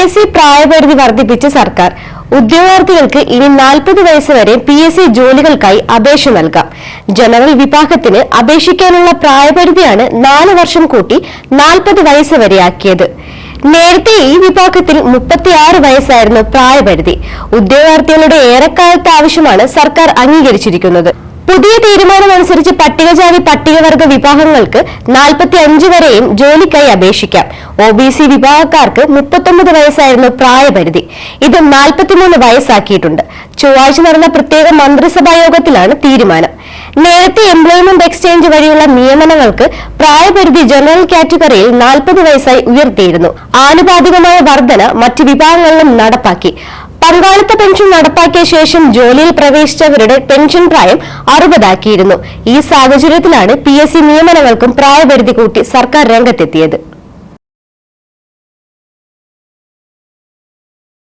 PSC പ്രായപരിധി വർദ്ധിപ്പിച്ച സർക്കാർ. ഉദ്യോഗാർത്ഥികൾക്ക് ഇനി 40 വയസ്സ് വരെ PSC ജോലികൾക്കായി അപേക്ഷ നൽകാം. ജനറൽ വിഭാഗത്തിന് അപേക്ഷിക്കാനുള്ള പ്രായപരിധിയാണ് 4 വർഷം കൂട്ടി 40 വയസ്സ് വരെയാക്കിയത്. നേരത്തെ ഈ വിഭാഗത്തിൽ 36 വയസ്സായിരുന്നു പ്രായപരിധി. ഉദ്യോഗാർത്ഥികളുടെ ഏറെക്കാലത്തെ ആവശ്യമാണ് സർക്കാർ അംഗീകരിച്ചിരിക്കുന്നത്. പുതിയ തീരുമാനമനുസരിച്ച് പട്ടികജാതി പട്ടികവർഗ വിഭാഗങ്ങൾക്ക് 45 വരെയും ജോലിക്കായി അപേക്ഷിക്കാം. OBC വിഭാഗക്കാർക്ക് 39 വയസ്സായിരുന്നു പ്രായപരിധി. ഇത് 43 വയസ്സാക്കിയിട്ടുണ്ട്. ചൊവ്വാഴ്ച നടന്ന പ്രത്യേക മന്ത്രിസഭാ യോഗത്തിലാണ് തീരുമാനം. നേരത്തെ എംപ്ലോയ്മെന്റ് എക്സ്ചേഞ്ച് വഴിയുള്ള നിയമനങ്ങൾക്ക് പ്രായപരിധി ജനറൽ കാറ്റഗറിയിൽ 40 വയസ്സായി ഉയർത്തിയിരുന്നു. ആനുപാതികമായ വർധന മറ്റ് വിഭാഗങ്ങളിലും നടപ്പാക്കി. പങ്കാളിത്ത പെൻഷൻ നടപ്പാക്കിയ ശേഷം ജോലിയിൽ പ്രവേശിച്ചവരുടെ പെൻഷൻ പ്രായം 60 ആക്കിയിരുന്നു. ഈ സാഹചര്യത്തിലാണ് PSC നിയമനങ്ങൾക്കും പ്രായപരിധി കൂട്ടി സർക്കാർ രംഗത്തെത്തിയത്.